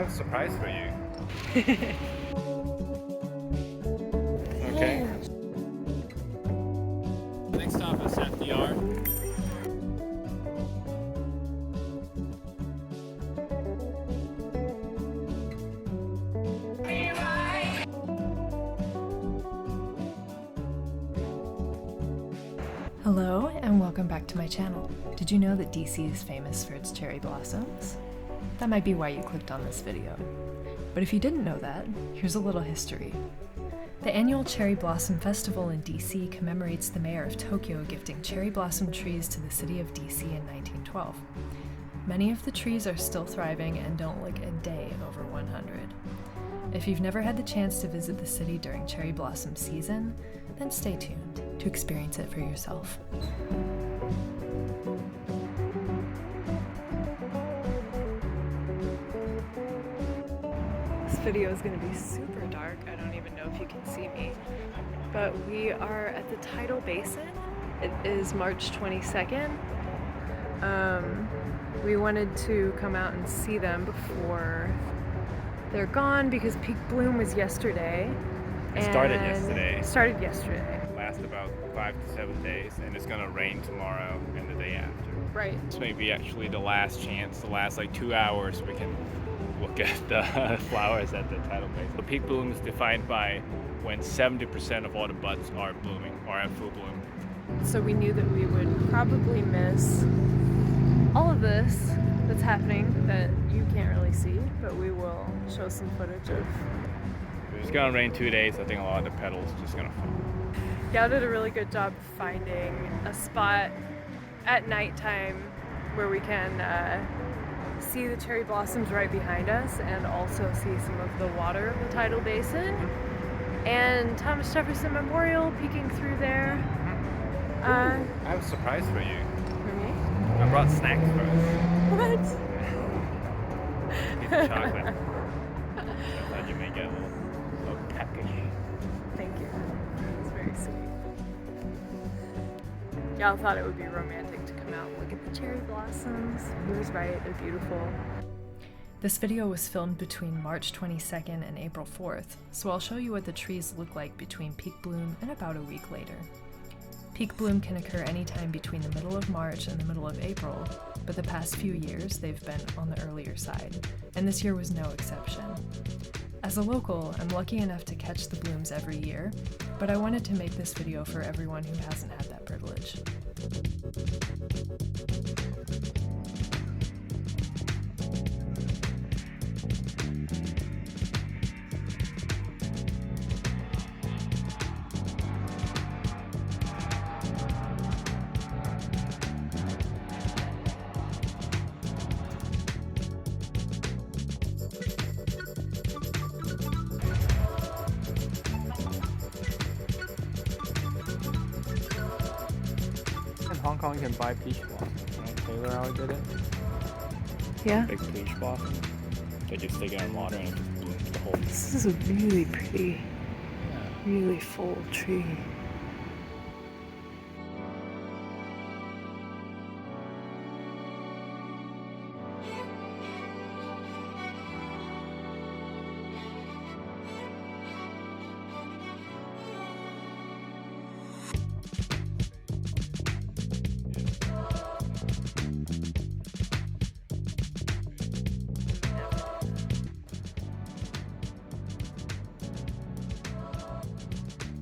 have a surprise for you. Okay. Next stop is FDR. Hello and welcome back to my channel. Did you know that DC is famous for its cherry blossoms? That might be why you clicked on this video. But if you didn't know that, here's a little history. The annual Cherry Blossom Festival in DC commemorates the mayor of Tokyo gifting cherry blossom trees to the city of DC in 1912. Many of the trees are still thriving and don't look a day over 100. If you've never had the chance to visit the city during cherry blossom season, then stay tuned to experience it for yourself. This video is going to be super dark. I don't even know if you can see me. But we are at the Tidal Basin. It is March 22nd. We wanted to come out and see them before they're gone because peak bloom was yesterday. It started yesterday. Last about 5 to 7 days, and it's gonna rain tomorrow and the day after. Right. This may be actually the last chance, the last like 2 hours we can look at the flowers at the Tidal Basin. The peak bloom is defined by when 70% of all the buds are blooming or at full bloom. So we knew that we would probably miss all of this that's happening that you can't really see, but we will show some footage of. It's gonna rain 2 days. I think a lot of the petals just gonna fall. Y'all did a really good job finding a spot at nighttime where we can see the cherry blossoms right behind us and also see some of the water of the Tidal Basin. And Thomas Jefferson Memorial peeking through there. I have a surprise for you. For me? I brought snacks for us. What? Piece of chocolate. I thought you may get a little package. Thank you. It's very sweet. Y'all thought it would be romantic to come out and look at the cherry blossoms. He was right, they're beautiful. This video was filmed between March 22nd and April 4th, so I'll show you what the trees look like between peak bloom and about a week later. Peak bloom can occur anytime between the middle of March and the middle of April, but the past few years they've been on the earlier side, and this year was no exception. As a local, I'm lucky enough to catch the blooms every year, but I wanted to make this video for everyone who hasn't had that privilege. In Hong Kong, you can buy peach blossoms. You know, Taylor always did it. Yeah? Big peach blossom. They just stick it in water and it just blooms the whole. This is a really pretty, really full tree.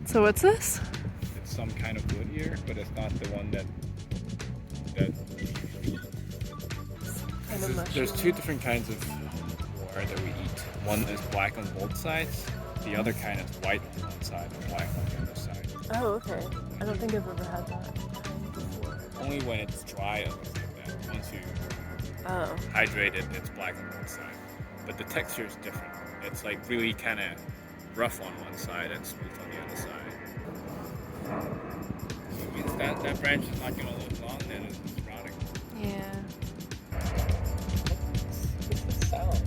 So what's this? It's some kind of wood here, but it's not the one that. There's two different kinds of ware that we eat. One is black on both sides. The other kind is white on one side and black on the other side. Oh, okay. I don't think I've ever had that before. Only when it's dry it looks like that. Once you hydrate it, it's black on both sides. But the texture is different. It's like really kind of rough on one side and smooth on the other side. So it means that branch is not going to live long, then it's rotting. Yeah. What's the sound?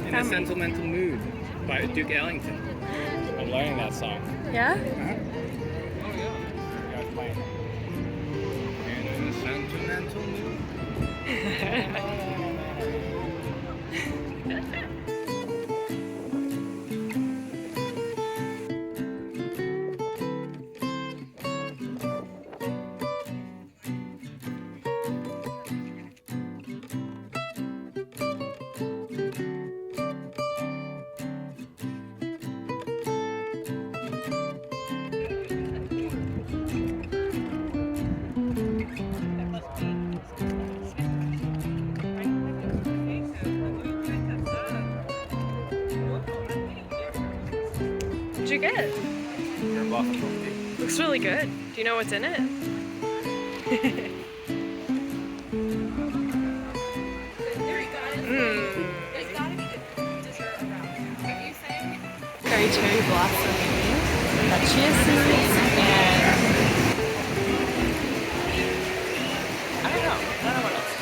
In a Sentimental Mood by Duke Ellington. I'm learning that song. Yeah? Oh yeah. In a sentimental mood. What'd you get? Cherry blossom cookie. Looks really good. Do you know what's in it? Very cherry blossom. Got chia seeds and I don't know what else.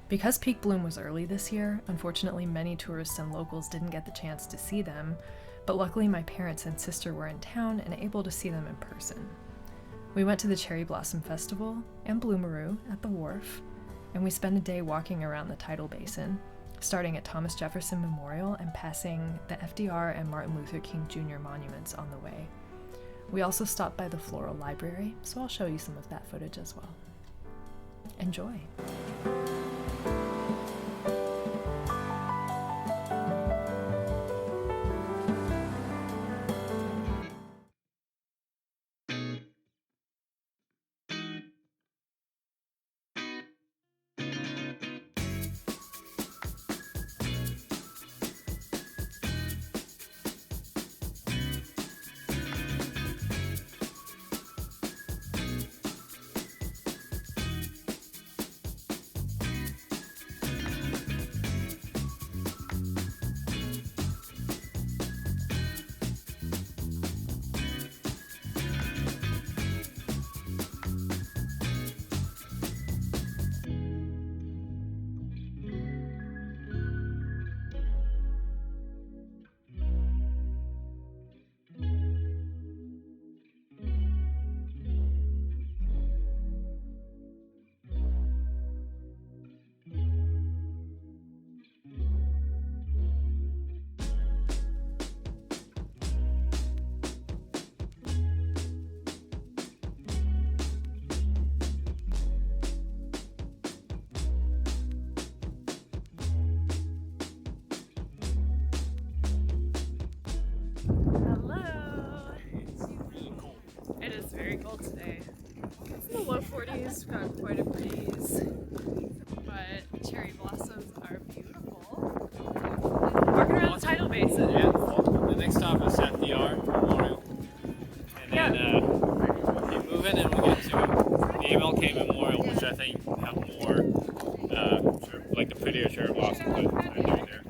Because peak bloom was early this year, unfortunately many tourists and locals didn't get the chance to see them, but luckily my parents and sister were in town and able to see them in person. We went to the Cherry Blossom Festival and Bloomaroo at the Wharf, and we spent a day walking around the Tidal Basin, starting at Thomas Jefferson Memorial and passing the FDR and Martin Luther King Jr. monuments on the way. We also stopped by the Floral Library, so I'll show you some of that footage as well. Enjoy! Very cold today. It's in the low 40s, we've got quite a breeze, but cherry blossoms are beautiful. Walking around the Tidal Basin. Yeah, the next stop is FDR Memorial. And then we keep moving and we get to the MLK Memorial, which I think have more, like the prettier cherry blossoms that I do there.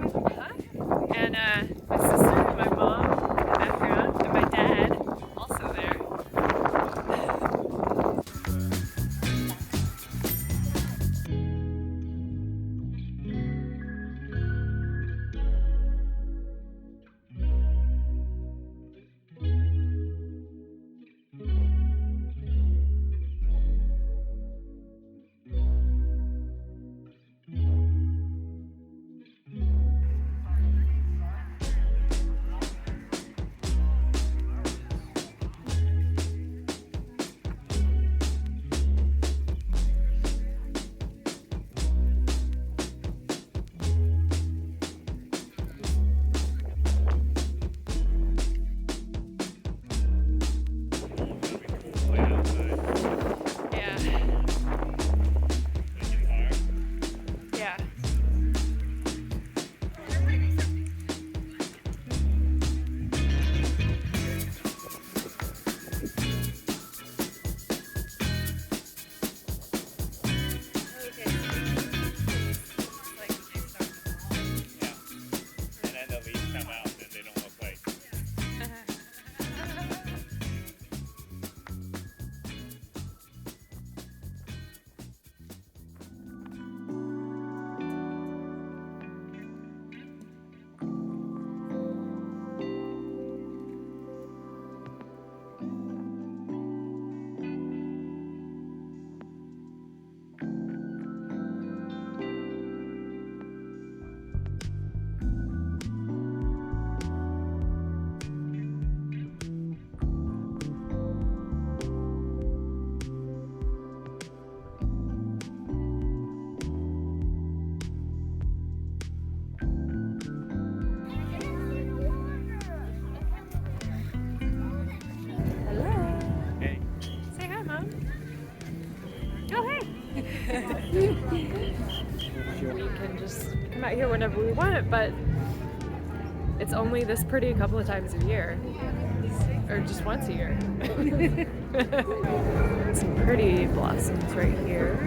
And my sister and my mom in the background, and my dad also there. We can just come out here whenever we want, but it's only this pretty a couple of times a year, or just once a year. Some pretty blossoms right here.